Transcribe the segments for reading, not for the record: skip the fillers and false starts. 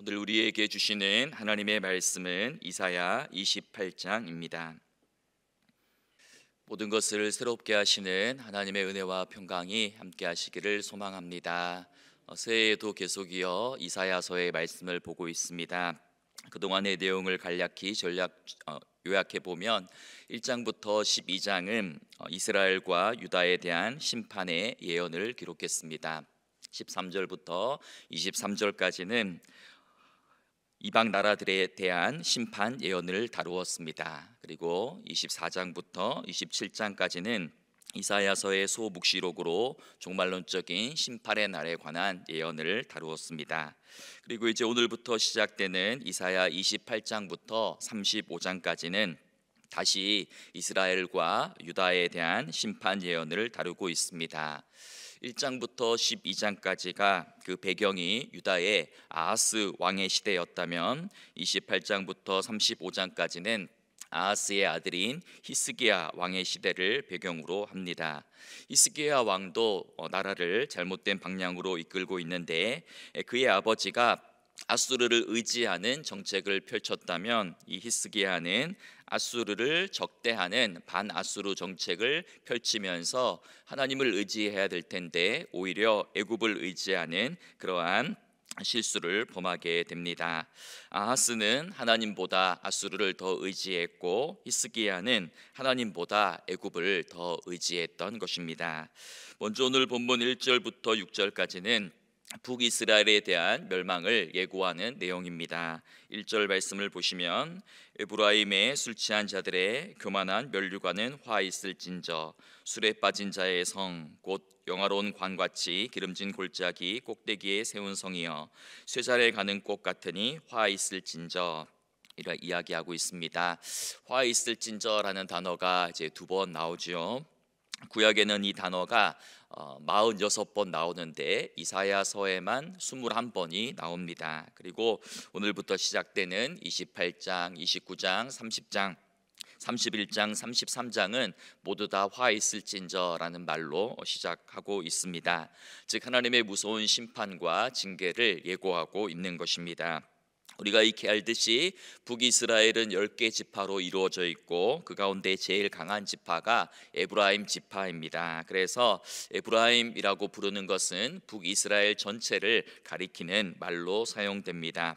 오늘 우리에게 주시는 하나님의 말씀은 이사야 28장입니다. 모든 것을 새롭게 하시는 하나님의 은혜와 평강이 함께 하시기를 소망합니다. 새해에도 계속이어 이사야서의 말씀을 보고 있습니다. 그동안의 내용을 간략히 요약해 보면 1장부터 12장은 이스라엘과 유다에 대한 심판의 예언을 기록했습니다. 13절부터 23절까지는 이방 나라들에 대한 심판 예언을 다루었습니다. 그리고 24장부터 27장까지는 이사야서의 소묵시록으로 종말론적인 심판의 날에 관한 예언을 다루었습니다. 그리고 이제 오늘부터 시작되는 이사야 28장부터 35장까지는 다시 이스라엘과 유다에 대한 심판 예언을 다루고 있습니다. 1장부터 12장까지가 그 배경이 유다의 아하스 왕의 시대였다면 28장부터 35장까지는 아하스의 아들인 히스기야 왕의 시대를 배경으로 합니다. 히스기야 왕도 나라를 잘못된 방향으로 이끌고 있는데 그의 아버지가 아수르를 의지하는 정책을 펼쳤다면 이 히스기야는 아수르를 적대하는 반아수르 정책을 펼치면서 하나님을 의지해야 될 텐데 오히려 애굽을 의지하는 그러한 실수를 범하게 됩니다. 아하스는 하나님보다 아수르를 더 의지했고 히스기야는 하나님보다 애굽을 더 의지했던 것입니다. 먼저 오늘 본문 1절부터 6절까지는 북이스라엘에 대한 멸망을 예고하는 내용입니다. 1절 말씀을 보시면 에브라임의 술 취한 자들의 교만한 면류관은 화 있을진저 술에 빠진 자의 성 곧 영화로운 관같이 기름진 골짜기 꼭대기에 세운 성이여 쇠잔에 가는 꽃 같으니 화 있을진저 이라 이야기하고 있습니다. 화 있을진저라는 단어가 이제 두 번 나오죠. 구약에는 이 단어가 46번 나오는데 이사야서에만 21번이 나옵니다. 그리고 오늘부터 시작되는 28장, 29장, 30장, 31장, 33장은 모두 다 화 있을진저라는 말로 시작하고 있습니다. 즉 하나님의 무서운 심판과 징계를 예고하고 있는 것입니다. 우리가 익히 알듯이 북이스라엘은 10개 지파로 이루어져 있고 그 가운데 제일 강한 지파가 에브라임 지파입니다. 그래서 에브라임이라고 부르는 것은 북이스라엘 전체를 가리키는 말로 사용됩니다.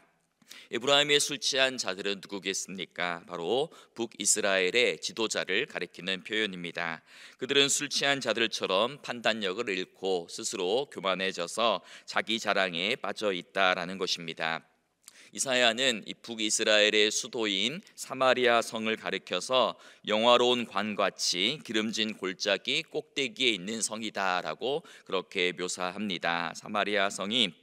에브라임의 술 취한 자들은 누구겠습니까? 바로 북이스라엘의 지도자를 가리키는 표현입니다. 그들은 술 취한 자들처럼 판단력을 잃고 스스로 교만해져서 자기 자랑에 빠져 있다라는 것입니다. 이사야는 이 북이스라엘의 수도인 사마리아 성을 가리켜서 영화로운 관같이 기름진 골짜기 꼭대기에 있는 성이다라고 그렇게 묘사합니다. 사마리아 성이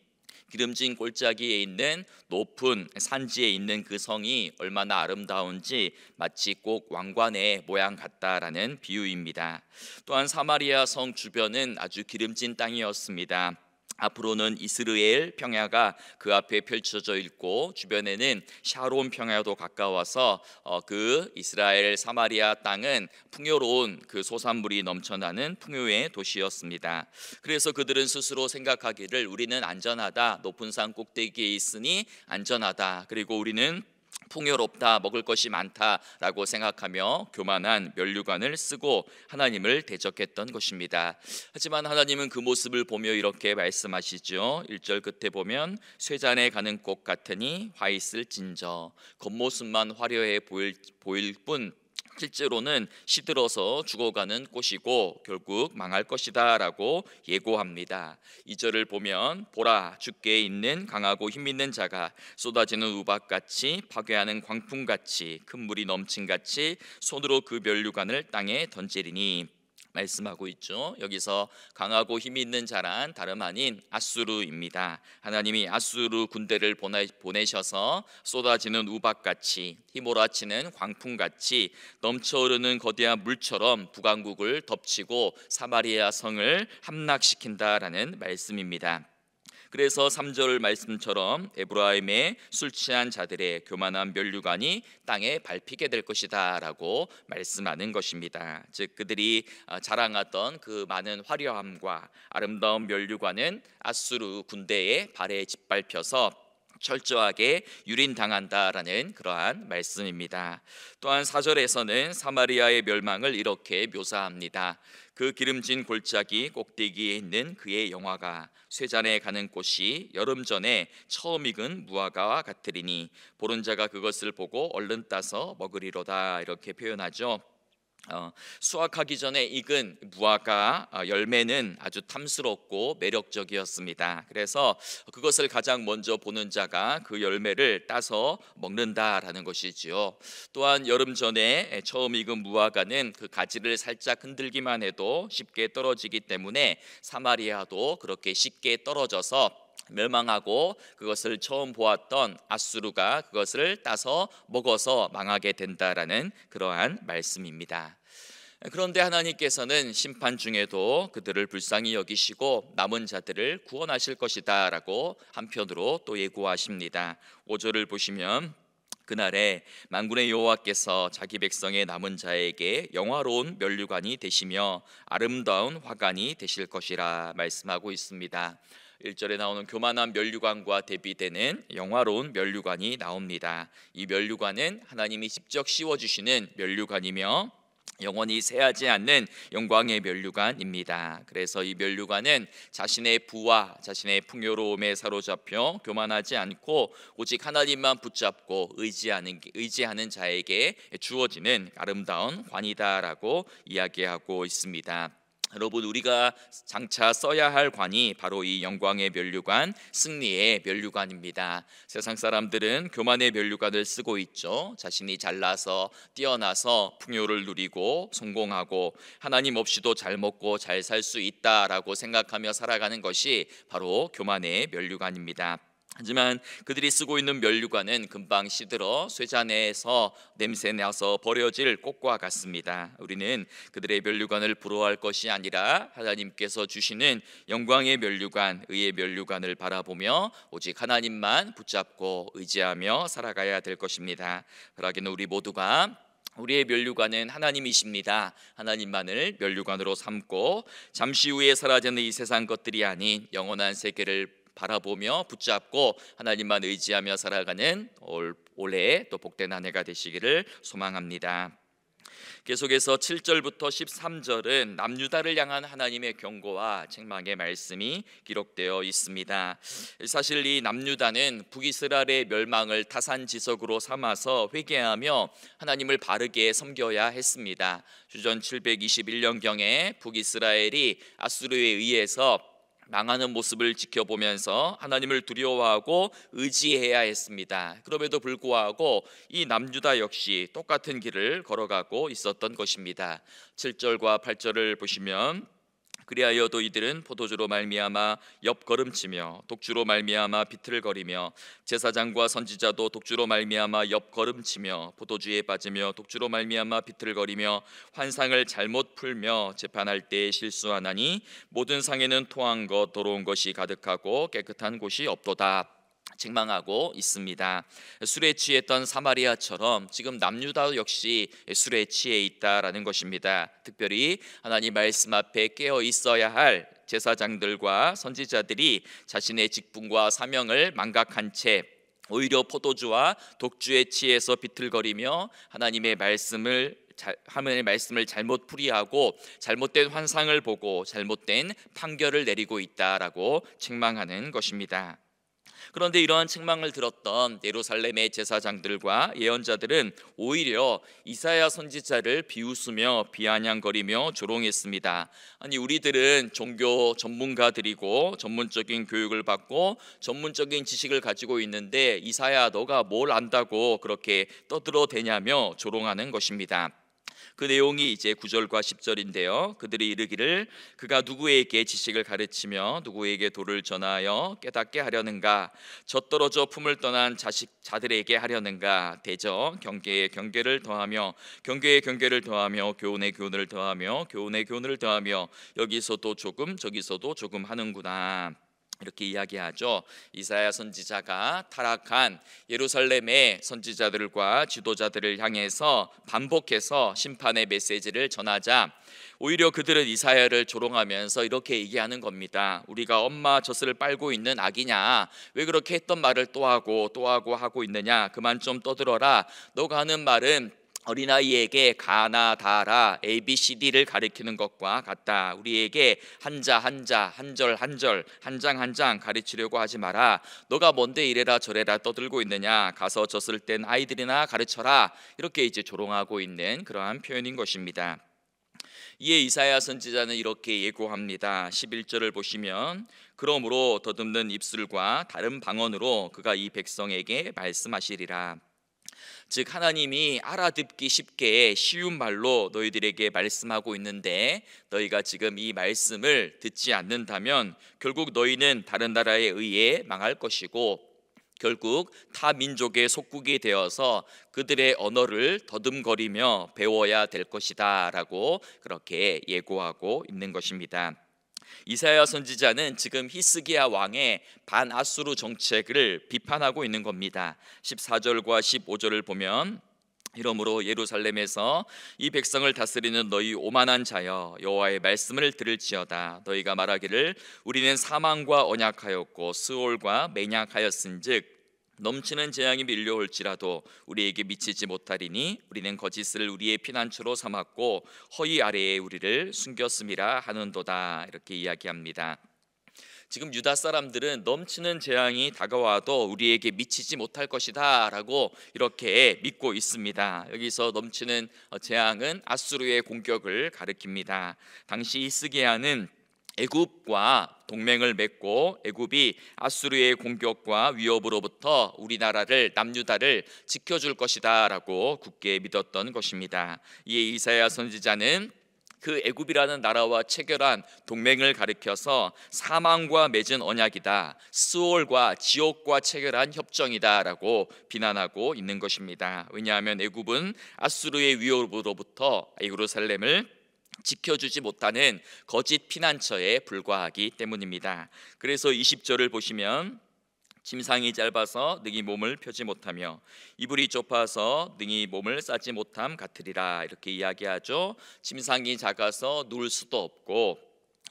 기름진 골짜기에 있는 높은 산지에 있는 그 성이 얼마나 아름다운지 마치 꼭 왕관의 모양 같다라는 비유입니다. 또한 사마리아 성 주변은 아주 기름진 땅이었습니다. 앞으로는 이스라엘 평야가 그 앞에 펼쳐져 있고 주변에는 샤론 평야도 가까워서 그 이스라엘 사마리아 땅은 풍요로운 그 소산물이 넘쳐나는 풍요의 도시였습니다. 그래서 그들은 스스로 생각하기를 우리는 안전하다, 높은 산 꼭대기에 있으니 안전하다, 그리고 우리는 풍요롭다, 먹을 것이 많다라고 생각하며 교만한 면류관을 쓰고 하나님을 대적했던 것입니다. 하지만 하나님은 그 모습을 보며 이렇게 말씀하시죠. 1절 끝에 보면 쇠잔에 가는 꽃 같으니 화 있을진저, 겉모습만 화려해 보일 뿐 실제로는 시들어서 죽어가는 꽃이고 결국 망할 것이다 라고 예고합니다. 2절을 보면 보라, 주께에 있는 강하고 힘있는 자가 쏟아지는 우박같이 파괴하는 광풍같이 큰 물이 넘친같이 손으로 그 면류관을 땅에 던지리니 말씀하고 있죠. 여기서 강하고 힘이 있는 자란 다름 아닌 아수르입니다. 하나님이 아수르 군대를 보내셔서 쏟아지는 우박같이 휘몰아치는 광풍같이 넘쳐흐르는 거대한 물처럼 북왕국을 덮치고 사마리아 성을 함락시킨다라는 말씀입니다. 그래서 3절 말씀처럼 에브라임의 술 취한 자들의 교만한 면류관이 땅에 밟히게 될 것이다 라고 말씀하는 것입니다. 즉 그들이 자랑하던 그 많은 화려함과 아름다운 면류관은 아수르 군대의 발에 짓밟혀서 철저하게 유린당한다라는 그러한 말씀입니다. 또한 4절에서는 사마리아의 멸망을 이렇게 묘사합니다. 그 기름진 골짜기 꼭대기에 있는 그의 영화가 쇠잔에 가는 꽃이 여름 전에 처음 익은 무화과와 같으리니 보는 자가 그것을 보고 얼른 따서 먹으리로다, 이렇게 표현하죠. 수확하기 전에 익은 무화과 열매는 아주 탐스럽고 매력적이었습니다. 그래서 그것을 가장 먼저 보는 자가 그 열매를 따서 먹는다라는 것이지요. 또한 여름 전에 처음 익은 무화과는 그 가지를 살짝 흔들기만 해도 쉽게 떨어지기 때문에 사마리아도 그렇게 쉽게 떨어져서 멸망하고 그것을 처음 보았던 아수르가 그것을 따서 먹어서 망하게 된다라는 그러한 말씀입니다. 그런데 하나님께서는 심판 중에도 그들을 불쌍히 여기시고 남은 자들을 구원하실 것이다 라고 한편으로 또 예고하십니다. 5절을 보시면 그날에 만군의 여호와께서 자기 백성의 남은 자에게 영화로운 면류관이 되시며 아름다운 화관이 되실 것이라 말씀하고 있습니다. 1절에 나오는 교만한 면류관과 대비되는 영화로운 면류관이 나옵니다. 이 면류관은 하나님이 직접 씌워주시는 면류관이며 영원히 새하지 않는 영광의 면류관입니다. 그래서 이 면류관은 자신의 부와 자신의 풍요로움에 사로잡혀 교만하지 않고 오직 하나님만 붙잡고 의지하는 자에게 주어지는 아름다운 관이다라고 이야기하고 있습니다. 여러분, 우리가 장차 써야 할 관이 바로 이 영광의 면류관, 승리의 면류관입니다. 세상 사람들은 교만의 면류관을 쓰고 있죠. 자신이 잘나서 뛰어나서 풍요를 누리고 성공하고 하나님 없이도 잘 먹고 잘 살 수 있다라고 생각하며 살아가는 것이 바로 교만의 면류관입니다. 하지만 그들이 쓰고 있는 면류관은 금방 시들어 쇠잔에서 냄새나서 버려질 꽃과 같습니다. 우리는 그들의 면류관을 부러워할 것이 아니라 하나님께서 주시는 영광의 면류관, 의의 면류관을 바라보며 오직 하나님만 붙잡고 의지하며 살아가야 될 것입니다. 그러기는 우리 모두가 우리의 면류관은 하나님이십니다. 하나님만을 면류관으로 삼고 잠시 후에 사라지는 이 세상 것들이 아닌 영원한 세계를 바라보며 붙잡고 하나님만 의지하며 살아가는 올해 또 복된 한 해가 되시기를 소망합니다. 계속해서 7절부터 13절은 남유다를 향한 하나님의 경고와 책망의 말씀이 기록되어 있습니다. 사실 이 남유다는 북이스라엘의 멸망을 타산지석으로 삼아서 회개하며 하나님을 바르게 섬겨야 했습니다. 주전 721년경에 북이스라엘이 아수르에 의해서 망하는 모습을 지켜보면서 하나님을 두려워하고 의지해야 했습니다. 그럼에도 불구하고 이 남유다 역시 똑같은 길을 걸어가고 있었던 것입니다. 7절과 8절을 보시면 그리하여도 이들은 포도주로 말미암아 옆걸음치며 독주로 말미암아 비틀거리며 제사장과 선지자도 독주로 말미암아 옆걸음치며 포도주에 빠지며 독주로 말미암아 비틀거리며 환상을 잘못 풀며 재판할 때에 실수하나니 모든 상에는 토한 것 더러운 것이 가득하고 깨끗한 곳이 없도다 책망하고 있습니다. 술에 취했던 사마리아처럼 지금 남유다 역시 술에 취해 있다라는 것입니다. 특별히 하나님 말씀 앞에 깨어 있어야 할 제사장들과 선지자들이 자신의 직분과 사명을 망각한 채 오히려 포도주와 독주에 취해서 비틀거리며 하나님의 말씀을 잘못 풀이하고 잘못된 환상을 보고 잘못된 판결을 내리고 있다라고 책망하는 것입니다. 그런데 이러한 책망을 들었던 예루살렘의 제사장들과 예언자들은 오히려 이사야 선지자를 비웃으며 비아냥거리며 조롱했습니다. 아니, 우리들은 종교 전문가들이고 전문적인 교육을 받고 전문적인 지식을 가지고 있는데 이사야 너가 뭘 안다고 그렇게 떠들어대냐며 조롱하는 것입니다. 그 내용이 이제 9절과 10절인데요. 그들이 이르기를 그가 누구에게 지식을 가르치며 누구에게 도를 전하여 깨닫게 하려는가? 젖떨어져 품을 떠난 자들에게 하려는가? 대저 경계에 경계를 더하며 경계에 경계를 더하며 교훈에 교훈을 더하며 교훈에 교훈을 더하며 여기서도 조금 저기서도 조금 하는구나. 이렇게 이야기하죠. 이사야 선지자가 타락한 예루살렘의 선지자들과 지도자들을 향해서 반복해서 심판의 메시지를 전하자 오히려 그들은 이사야를 조롱하면서 이렇게 얘기하는 겁니다. 우리가 엄마 젖을 빨고 있는 아기냐? 왜 그렇게 했던 말을 또 하고 하고 있느냐? 그만 좀 떠들어라. 너가 하는 말은 어린아이에게 가나 다라 ABCD를 가리키는 것과 같다. 우리에게 한자 한자 한절 한절 한 장 한 장 가르치려고 하지 마라. 너가 뭔데 이래라 저래라 떠들고 있느냐? 가서 젖을 뗀 아이들이나 가르쳐라. 이렇게 이제 조롱하고 있는 그러한 표현인 것입니다. 이에 이사야 선지자는 이렇게 예고합니다. 11절을 보시면 그러므로 더듬는 입술과 다른 방언으로 그가 이 백성에게 말씀하시리라. 즉 하나님이 알아듣기 쉽게 쉬운 말로 너희들에게 말씀하고 있는데 너희가 지금 이 말씀을 듣지 않는다면 결국 너희는 다른 나라에 의해 망할 것이고 결국 타 민족의 속국이 되어서 그들의 언어를 더듬거리며 배워야 될 것이다 라고 그렇게 예고하고 있는 것입니다. 이사야 선지자는 지금 히스기야 왕의 반아수르 정책을 비판하고 있는 겁니다. 14절과 15절을 보면 이러므로 예루살렘에서 이 백성을 다스리는 너희 오만한 자여 여호와의 말씀을 들을지어다. 너희가 말하기를 우리는 사망과 언약하였고 스올과 맹약하였은즉 넘치는 재앙이 밀려올지라도 우리에게 미치지 못하리니 우리는 거짓을 우리의 피난처로 삼았고 허위 아래에 우리를 숨겼음이라 하는도다. 이렇게 이야기합니다. 지금 유다 사람들은 넘치는 재앙이 다가와도 우리에게 미치지 못할 것이다 라고 이렇게 믿고 있습니다. 여기서 넘치는 재앙은 아수르의 공격을 가리킵니다. 당시 히스기야는 애굽과 동맹을 맺고 애굽이 아수르의 공격과 위협으로부터 우리나라를 남유다를 지켜줄 것이다 라고 굳게 믿었던 것입니다. 이에 이사야 선지자는 그 애굽이라는 나라와 체결한 동맹을 가리켜서 사망과 맺은 언약이다, 스올과 지옥과 체결한 협정이다 라고 비난하고 있는 것입니다. 왜냐하면 애굽은 아수르의 위협으로부터 예루살렘을 지켜주지 못하는 거짓 피난처에 불과하기 때문입니다. 그래서 20절을 보시면 침상이 짧아서 능히 몸을 펴지 못하며 이불이 좁아서 능히 몸을 싸지 못함 같으리라. 이렇게 이야기하죠. 침상이 작아서 누울 수도 없고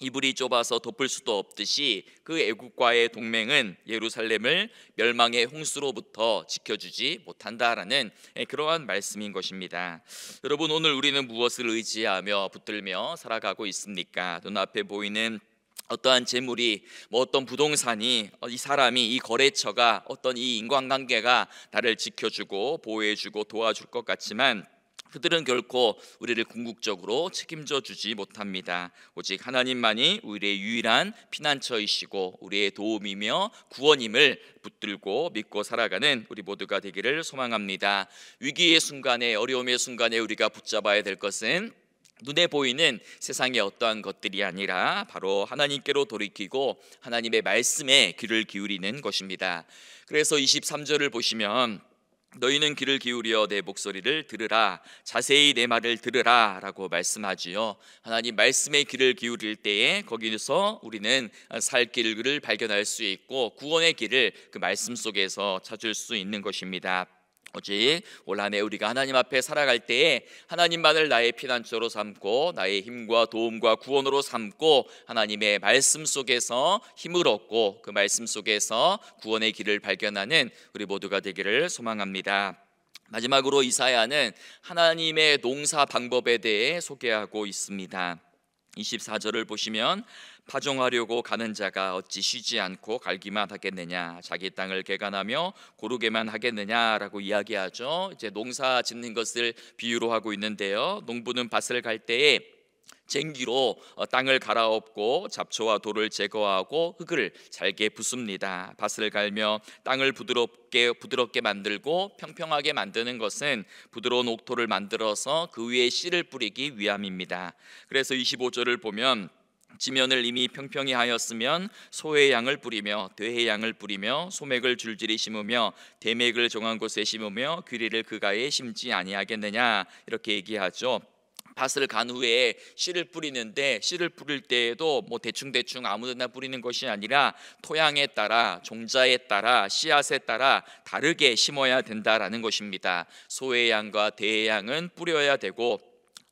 이불이 좁아서 덮을 수도 없듯이 그 애국과의 동맹은 예루살렘을 멸망의 홍수로부터 지켜주지 못한다라는 그러한 말씀인 것입니다. 여러분, 오늘 우리는 무엇을 의지하며 붙들며 살아가고 있습니까? 눈앞에 보이는 어떠한 재물이 어떤 부동산이 이 사람이 이 거래처가 어떤 이 인간관계가 나를 지켜주고 보호해주고 도와줄 것 같지만 그들은 결코 우리를 궁극적으로 책임져 주지 못합니다. 오직 하나님만이 우리의 유일한 피난처이시고 우리의 도움이며 구원임을 붙들고 믿고 살아가는 우리 모두가 되기를 소망합니다. 위기의 순간에 어려움의 순간에 우리가 붙잡아야 될 것은 눈에 보이는 세상의 어떠한 것들이 아니라 바로 하나님께로 돌이키고 하나님의 말씀에 귀를 기울이는 것입니다. 그래서 23절을 보시면 너희는 귀를 기울여 내 목소리를 들으라, 자세히 내 말을 들으라 라고 말씀하지요. 하나님 말씀에 귀를 기울일 때에 거기서 우리는 살 길을 발견할 수 있고 구원의 길을 그 말씀 속에서 찾을 수 있는 것입니다. 오직 올 한 해 우리가 하나님 앞에 살아갈 때에 하나님만을 나의 피난처로 삼고 나의 힘과 도움과 구원으로 삼고 하나님의 말씀 속에서 힘을 얻고 그 말씀 속에서 구원의 길을 발견하는 우리 모두가 되기를 소망합니다. 마지막으로 이사야는 하나님의 농사 방법에 대해 소개하고 있습니다. 24절을 보시면 파종하려고 가는 자가 어찌 쉬지 않고 갈기만 하겠느냐, 자기 땅을 개간하며 고르게만 하겠느냐라고 이야기하죠. 이제 농사 짓는 것을 비유로 하고 있는데요. 농부는 밭을 갈 때에 쟁기로 땅을 갈아엎고 잡초와 돌을 제거하고 흙을 잘게 붓습니다. 밭을 갈며 땅을 부드럽게 만들고 평평하게 만드는 것은 부드러운 옥토를 만들어서 그 위에 씨를 뿌리기 위함입니다. 그래서 25절을 보면 지면을 이미 평평히 하였으면 소의 양을 뿌리며 돼의 양을 뿌리며 소맥을 줄줄이 심으며 대맥을 정한 곳에 심으며 귀리를 그가에 심지 아니하겠느냐 이렇게 얘기하죠. 밭을 간 후에 씨를 뿌리는데, 씨를 뿌릴 때에도 뭐 대충 아무데나 뿌리는 것이 아니라 토양에 따라, 종자에 따라, 씨앗에 따라 다르게 심어야 된다라는 것입니다. 소의 양과 대의 양은 뿌려야 되고,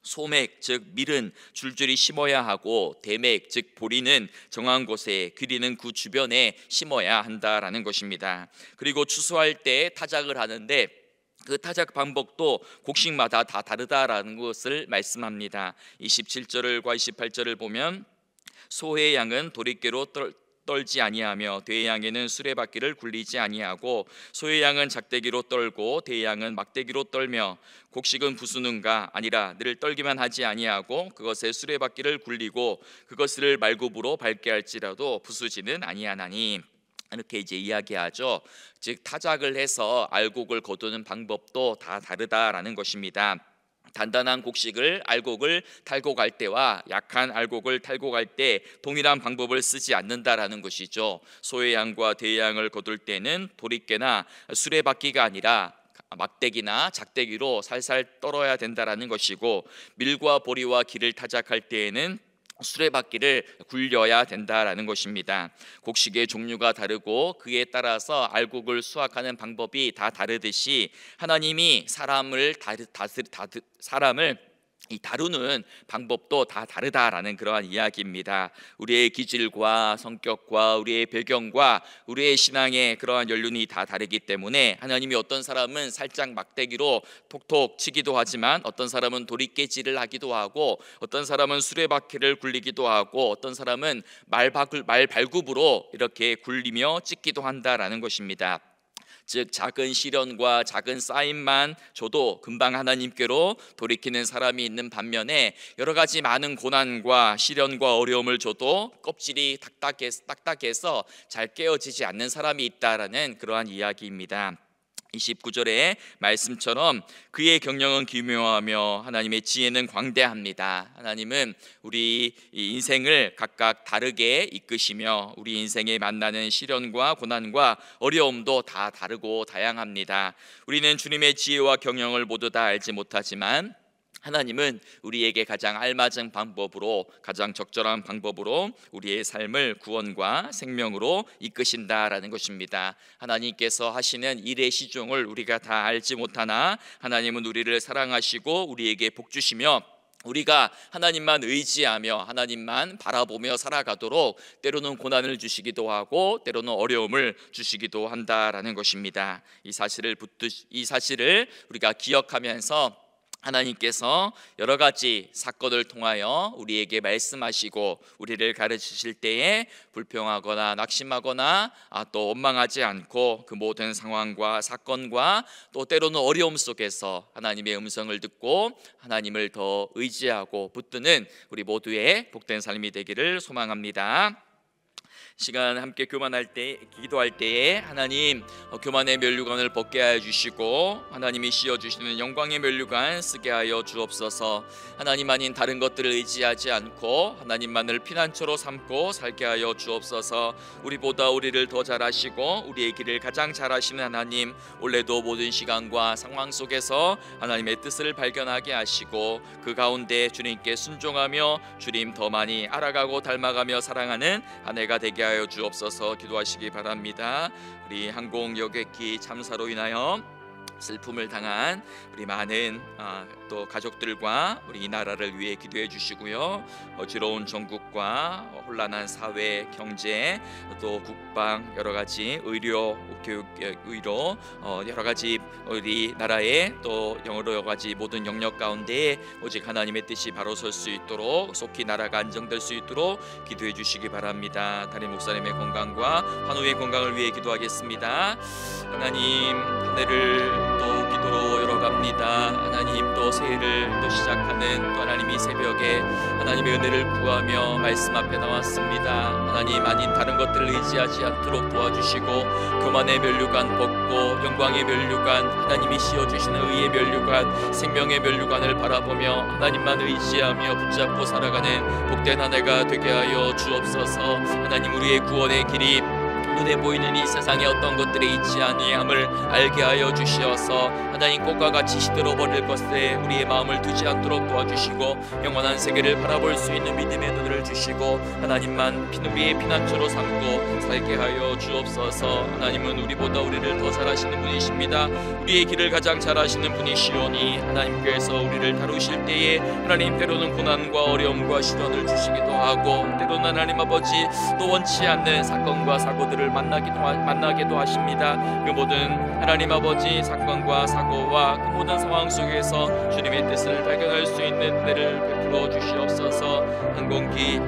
소맥 즉 밀은 줄줄이 심어야 하고, 대맥 즉 보리는 정한 곳에, 귀리는 그 주변에 심어야 한다라는 것입니다. 그리고 추수할 때 타작을 하는데 그 타작 방법도 곡식마다 다 다르다라는 것을 말씀합니다. 27절과 28절을 보면 소의 양은 도리깨로 떨지 아니하며 대의 양에는 수레바퀴를 굴리지 아니하고, 소의 양은 작대기로 떨고 대의 양은 막대기로 떨며, 곡식은 부수는가 아니라 늘 떨기만 하지 아니하고 그것에 수레바퀴를 굴리고 그것을 말굽으로 밟게 할지라도 부수지는 아니하나니, 이렇게 이제 이야기하죠. 즉 타작을 해서 알곡을 거두는 방법도 다 다르다라는 것입니다. 단단한 곡식을 알곡을 탈고 갈 때와 약한 알곡을 탈고 갈 때 동일한 방법을 쓰지 않는다라는 것이죠. 소의 양과 대의 양을 거둘 때는 도리깨나 수레바퀴가 아니라 막대기나 작대기로 살살 떨어야 된다라는 것이고, 밀과 보리와 기를 타작할 때에는 수레바퀴를 굴려야 된다라는 것입니다. 곡식의 종류가 다르고 그에 따라서 알곡을 수확하는 방법이 다 다르듯이, 하나님이 사람을 이 다루는 방법도 다 다르다라는 그러한 이야기입니다. 우리의 기질과 성격과 우리의 배경과 우리의 신앙의 그러한 연륜이 다 다르기 때문에, 하나님이 어떤 사람은 살짝 막대기로 톡톡 치기도 하지만, 어떤 사람은 도리깨질을 하기도 하고, 어떤 사람은 수레바퀴를 굴리기도 하고, 어떤 사람은 말 발굽으로 이렇게 굴리며 찍기도 한다라는 것입니다. 즉 작은 시련과 작은 쌓임만 줘도 금방 하나님께로 돌이키는 사람이 있는 반면에, 여러 가지 많은 고난과 시련과 어려움을 줘도 껍질이 딱딱해서 잘 깨어지지 않는 사람이 있다라는 그러한 이야기입니다. 29절의 말씀처럼 그의 경영은 기묘하며 하나님의 지혜는 광대합니다. 하나님은 우리 인생을 각각 다르게 이끄시며, 우리 인생에 만나는 시련과 고난과 어려움도 다 다르고 다양합니다. 우리는 주님의 지혜와 경영을 모두 다 알지 못하지만, 하나님은 우리에게 가장 알맞은 방법으로, 가장 적절한 방법으로 우리의 삶을 구원과 생명으로 이끄신다라는 것입니다. 하나님께서 하시는 일의 시종을 우리가 다 알지 못하나, 하나님은 우리를 사랑하시고 우리에게 복 주시며, 우리가 하나님만 의지하며 하나님만 바라보며 살아가도록 때로는 고난을 주시기도 하고 때로는 어려움을 주시기도 한다라는 것입니다. 이 사실을 우리가 기억하면서, 하나님께서 여러 가지 사건을 통하여 우리에게 말씀하시고 우리를 가르치실 때에 불평하거나 낙심하거나 또 원망하지 않고, 그 모든 상황과 사건과 또 때로는 어려움 속에서 하나님의 음성을 듣고 하나님을 더 의지하고 붙드는 우리 모두의 복된 삶이 되기를 소망합니다. 시간 함께 교만할 때, 기도할 때에 하나님 교만의 면류관을 벗게 하여 주시고, 하나님이 씌워주시는 영광의 면류관 쓰게 하여 주옵소서. 하나님 아닌 다른 것들을 의지하지 않고 하나님만을 피난처로 삼고 살게 하여 주옵소서. 우리보다 우리를 더 잘 아시고 우리의 길을 가장 잘 아시는 하나님, 올해도 모든 시간과 상황 속에서 하나님의 뜻을 발견하게 하시고, 그 가운데 주님께 순종하며 주님 더 많이 알아가고 닮아가며 사랑하는 한 해가 되게 하여 주옵소서. 기도하시기 바랍니다. 우리 항공 여객기 참사로 인하여 슬픔을 당한 우리 많은 또 가족들과 우리 이 나라를 위해 기도해 주시고요. 어지러운 전국과 혼란한 사회, 경제, 또 국방, 여러 가지 의료, 교육, 의료, 여러 가지 우리 나라의 또 여러 가지 모든 영역 가운데 오직 하나님의 뜻이 바로 설 수 있도록, 속히 나라가 안정될 수 있도록 기도해 주시기 바랍니다. 담임 목사님의 건강과 환우의 건강을 위해 기도하겠습니다. 하나님, 한 해를 또 기도로 열어갑니다. 하나님, 또 새해를 또 시작하는 또 하나님이 새벽에 하나님의 은혜를 구하며 말씀 앞에 나왔습니다. 하나님 아닌 다른 것들을 의지하지 않도록 도와주시고, 교만의 면류관 벗고 영광의 면류관, 하나님이 씌워주시는 의의 면류관, 생명의 면류관을 바라보며 하나님만 의지하며 붙잡고 살아가는 복된 한 해가 되게 하여 주옵소서. 하나님, 우리의 구원의 길이 눈에 보이는 이 세상에 어떤 것들에 있지 아니함을 알게 하여 주시어서 하나님 꽃과 같이 시들어 버릴 것에 우리의 마음을 두지 않도록 도와주시고 영원한 세계를 바라볼 수 있는 믿음의 눈을 주시고 하나님만 우리의 피난처로 삼고 살게 하여 주옵소서. 하나님은 우리보다 우리를 더 잘 아시는 분이십니다. 우리의 길을 가장 잘 아시는 분이시오니 하나님께서 우리를 다루실 때에 하나님 때로는 고난과 어려움과 시련을 주시기도 하고 때로는 하나님 아버지 또 원치 않는 사건과 사고들을 만나기도 하십니다. 그 모든 하나님 아버지 사건과 사고와 그 모든 상황 속에서 주님의 뜻을 발견할 수 있는 은혜를 베풀어 주시옵소서. 항공기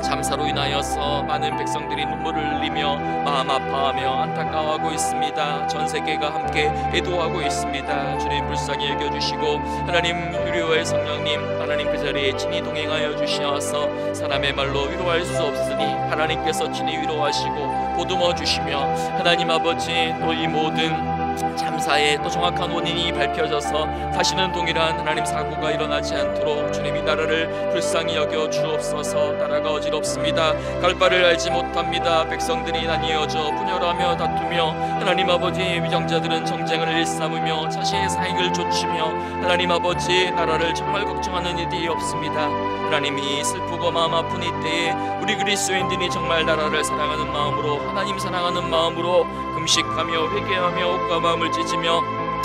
참사로 인하여서 많은 백성들이 눈물을 흘리며 마음 아파하며 안타까워하고 있습니다. 전 세계가 함께 애도하고 있습니다. 주님 불쌍히 여겨주시고 하나님 위로의 성령님 하나님 그 자리에 친히 동행하여 주시어서 사람의 말로 위로할 수 없으니 하나님께서 친히 위로하시고 보듬어 주시며 하나님 아버지 또 이 모든 참사의 또 정확한 원인이 밝혀져서 다시는 동일한 하나님 사고가 일어나지 않도록 주님이 나라를 불쌍히 여겨 주옵소서. 나라가 어지럽습니다. 갈 바를 알지 못합니다. 백성들이 나뉘어져 분열하며 다투며 하나님 아버지 위정자들은 정쟁을 일삼으며 자신의 사익을 좇으며 하나님 아버지 나라를 정말 걱정하는 이들이 없습니다. 하나님이 슬프고 마음 아픈 이때에 우리 그리스도인들이 정말 나라를 사랑하는 마음으로 하나님 사랑하는 마음으로 금식하며 회개하며 옷과 마음을 찢으며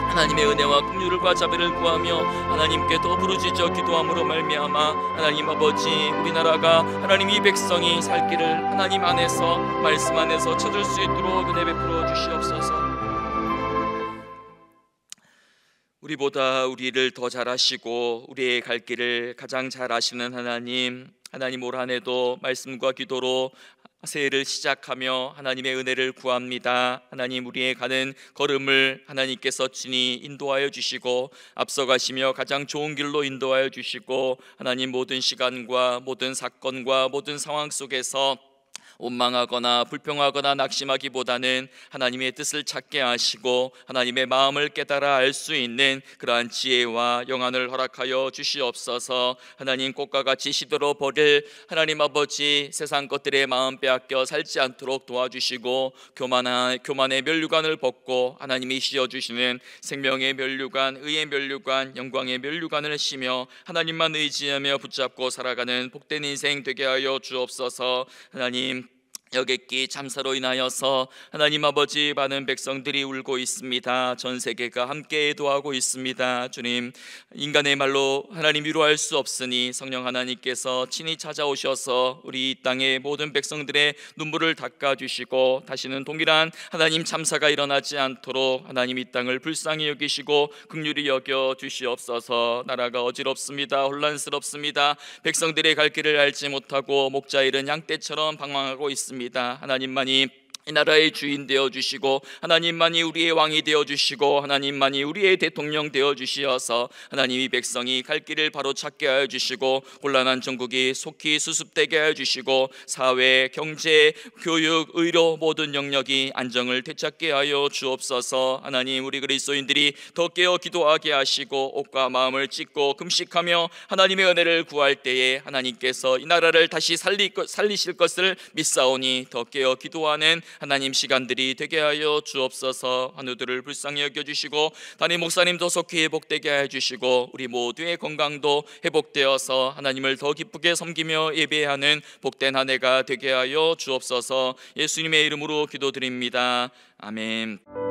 하나님의 은혜와 긍휼과 자비를 구하며 하나님께 더 부르짖어 기도함으로 말미암아 하나님 아버지 우리나라가 하나님 이 백성이 살 길을 하나님 안에서 말씀 안에서 찾을 수 있도록 은혜 베풀어 주시옵소서. 우리보다 우리를 더 잘 아시고 우리의 갈 길을 가장 잘 아시는 하나님 올 한 해도 말씀과 기도로 새해를 시작하며 하나님의 은혜를 구합니다. 하나님 우리의 가는 걸음을 하나님께서 친히 인도하여 주시고 앞서가시며 가장 좋은 길로 인도하여 주시고 하나님 모든 시간과 모든 사건과 모든 상황 속에서 원망하거나 불평하거나 낙심하기보다는 하나님의 뜻을 찾게 하시고 하나님의 마음을 깨달아 알 수 있는 그러한 지혜와 영안을 허락하여 주시옵소서. 하나님 꽃과 같이 시들어 버릴 하나님 아버지 세상 것들의 마음 빼앗겨 살지 않도록 도와주시고 교만의 면류관을 벗고 하나님이 씌워주시는 생명의 면류관, 의의 면류관, 영광의 면류관을 씌며 하나님만 의지하며 붙잡고 살아가는 복된 인생 되게 하여 주옵소서. 하나님 여객기 참사로 인하여서 하나님 아버지 많은 백성들이 울고 있습니다. 전 세계가 함께 애도하고 있습니다. 주님 인간의 말로 하나님 위로할 수 없으니 성령 하나님께서 친히 찾아오셔서 우리 이 땅의 모든 백성들의 눈물을 닦아주시고 다시는 동일한 하나님 참사가 일어나지 않도록 하나님 이 땅을 불쌍히 여기시고 긍휼히 여겨 주시옵소서. 나라가 어지럽습니다. 혼란스럽습니다. 백성들의 갈 길을 알지 못하고 목자 잃은 양떼처럼 방황하고 있습니다. 하나님만이 이 나라의 주인 되어주시고 하나님만이 우리의 왕이 되어주시고 하나님만이 우리의 대통령 되어주시어서 하나님 이 백성이 갈 길을 바로 찾게 하여 주시고 곤란한 전국이 속히 수습되게 하여 주시고 사회, 경제, 교육, 의료 모든 영역이 안정을 되찾게 하여 주옵소서. 하나님 우리 그리스도인들이 더 깨어 기도하게 하시고 옷과 마음을 찢고 금식하며 하나님의 은혜를 구할 때에 하나님께서 이 나라를 다시 살리실 것을 믿사오니 더 깨어 기도하는 하나님 시간들이 되게 하여 주옵소서. 환우들을 불쌍히 여겨주시고 담임 목사님도 속히 회복되게 하여 주시고 우리 모두의 건강도 회복되어서 하나님을 더 기쁘게 섬기며 예배하는 복된 한 해가 되게 하여 주옵소서. 예수님의 이름으로 기도드립니다. 아멘.